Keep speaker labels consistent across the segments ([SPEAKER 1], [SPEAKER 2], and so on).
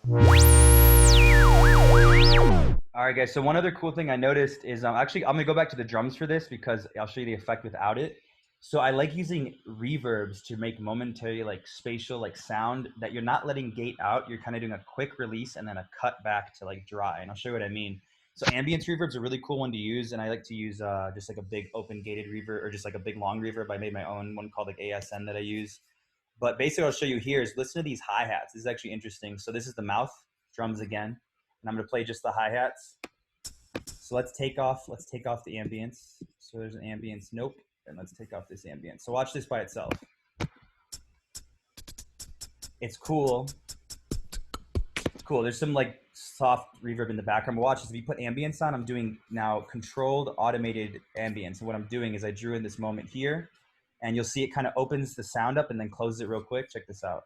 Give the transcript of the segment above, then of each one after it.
[SPEAKER 1] All right, guys. So one other cool thing I noticed is actually I'm gonna go back to the drums for this because I'll show you the effect without it. So I like using reverbs to make momentary like spatial like sound that you're not letting gate out. You're kind of doing a quick release and then a cut back to like dry. And I'll show you what I mean. So ambient reverb's a really cool one to use, and I like to use just like a big open gated reverb or just like a big long reverb. I made my own one called like ASN that I use. But basically, what I'll show you here is listen to these hi hats. This is actually interesting. So this is the mouth drums again, and I'm gonna play just the hi hats. So let's take off the ambience. So there's an ambience, nope. And let's take off this ambience. So watch this by itself. It's cool. Cool, there's some like soft reverb in the background. But watch this, if you put ambience on, I'm doing now controlled automated ambience. And what I'm doing is I drew in this moment here, and you'll see it kind of opens the sound up and then closes it real quick. Check this out,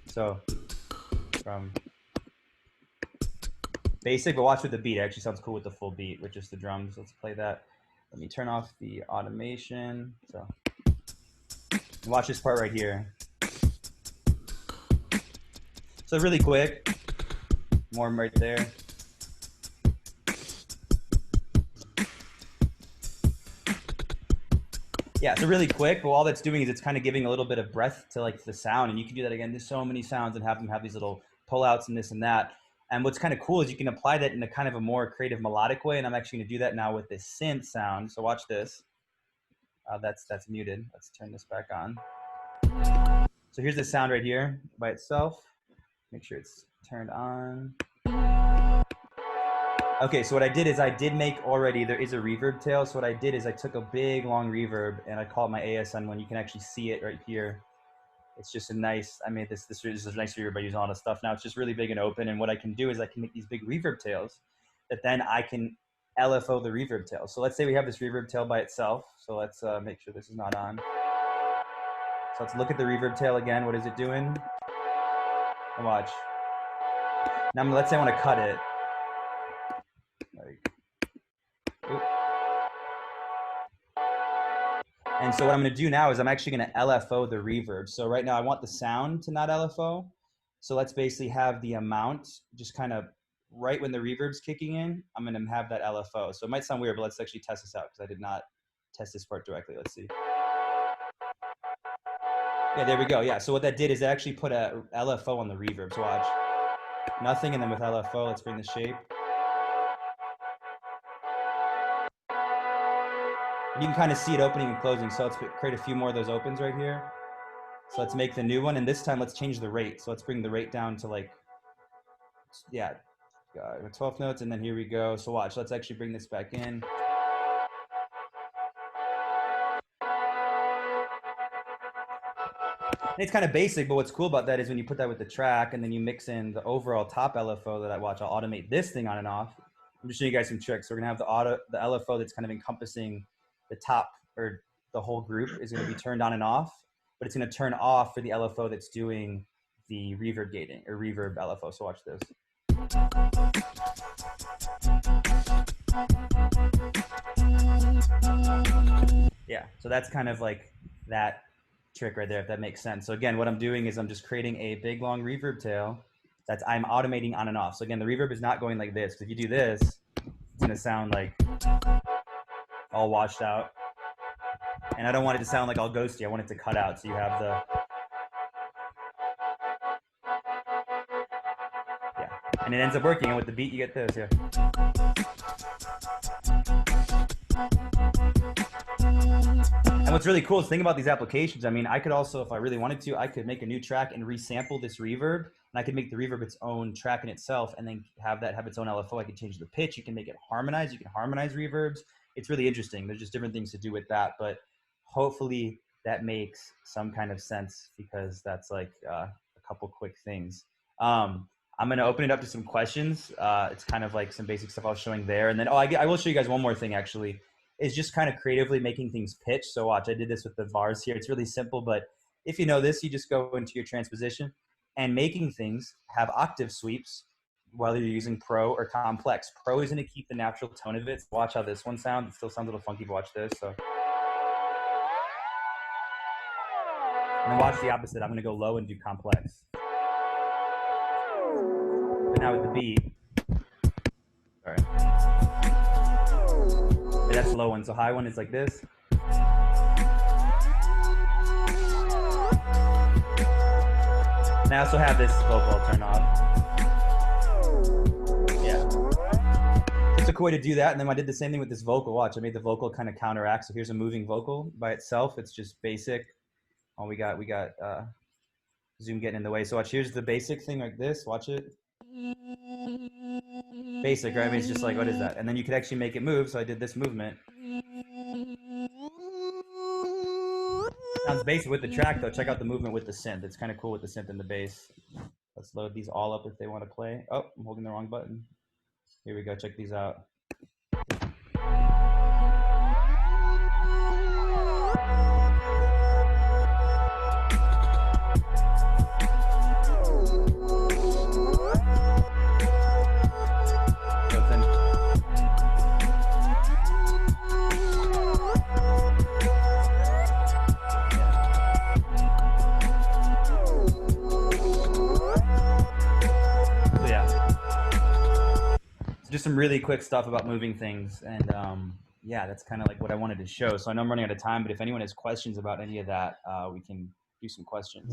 [SPEAKER 1] So from basic, but watch with the beat. It actually sounds cool with the full beat with just the drums. Let's play that. Let me turn off the automation. So watch this part right here. So really quick, more right there. Yeah, so really quick, but all that's doing is it's kind of giving a little bit of breath to like the sound, and you can do that again. There's so many sounds and have them have these little pullouts and this and that. And what's kind of cool is you can apply that in a kind of a more creative melodic way, and I'm actually gonna do that now with this synth sound. So watch this. That's muted. Let's turn this back on. So here's the sound right here by itself. Make sure it's turned on. Okay, so what I did is I did make already, there is a reverb tail. So what I did is I took a big long reverb and I call it my ASN one. You can actually see it right here. It's just a nice, I made this is a nice reverb by using all this stuff. Now it's just really big and open. And what I can do is I can make these big reverb tails that then I can LFO the reverb tail. So let's say we have this reverb tail by itself. So let's make sure this is not on. So let's look at the reverb tail again. What is it doing? And watch. Now let's say I want to cut it. And so what I'm going to do now is I'm actually going to LFO the reverb. So right now I want the sound to not LFO. So let's basically have the amount just kind of right when the reverb's kicking in, I'm going to have that LFO. So it might sound weird, but let's actually test this out because I did not test this part directly. Let's see. Yeah, there we go. Yeah, so what that did is it actually put a LFO on the reverb. So watch. Nothing, and then with LFO, let's bring the shape. You can kind of see it opening and closing. So let's create a few more of those opens right here. So let's make the new one. And this time let's change the rate. So let's bring the rate down to like, yeah, 12 notes. And then here we go. So watch, let's actually bring this back in. And it's kind of basic, but what's cool about that is when you put that with the track and then you mix in the overall top LFO that I watch, I'll automate this thing on and off. I'm just showing you guys some tricks. So we're gonna have the LFO that's kind of encompassing the top or the whole group is going to be turned on and off, but it's going to turn off for the LFO that's doing the reverb gating or reverb LFO. So watch this. Yeah, so that's kind of like that trick right there, if that makes sense. So again, what I'm doing is I'm just creating a big long reverb tail that I'm automating on and off. So again, the reverb is not going like this, because if you do this, it's going to sound like all washed out. And I don't want it to sound like all ghosty. I want it to cut out. So you have the, yeah. And it ends up working. And with the beat, you get this, yeah. And what's really cool is think about these applications. I mean, I could also, if I really wanted to, I could make a new track and resample this reverb. And I could make the reverb its own track in itself and then have that have its own LFO. I could change the pitch. You can make it harmonize. You can harmonize reverbs. It's really interesting. There's just different things to do with that. But hopefully that makes some kind of sense, because that's like a couple quick things. I'm going to open it up to some questions. It's kind of like some basic stuff I was showing there. And then, I will show you guys one more thing, actually, is just kind of creatively making things pitch. So watch, I did this with the bars here. It's really simple, but if you know this, you just go into your transposition and making things have octave sweeps, whether you're using Pro or Complex. Pro is going to keep the natural tone of it. Watch how this one sounds. It still sounds a little funky, but watch this. So And then watch the opposite. I'm going to go low and do complex. But now with the beat. Sorry. Okay, that's the low one. So high one is like this. And I also have this vocal turned off. Yeah. It's a cool way to do that. And then I did the same thing with this vocal. Watch, I made the vocal kind of counteract. So here's a moving vocal by itself. It's just basic. Oh, we got Zoom getting in the way. So watch, here's the basic thing like this. Watch it. Basic, right? I mean, it's just like, what is that? And then you could actually make it move. So I did this movement. Sounds basic with the track though. Check out the movement with the synth. It's kind of cool with the synth and the bass. Let's load these all up if they want to play. Oh, I'm holding the wrong button. Here we go. Check these out. Just some really quick stuff about moving things, and yeah, that's kind of like what I wanted to show. So I know I'm running out of time, but if anyone has questions about any of that, we can do some questions.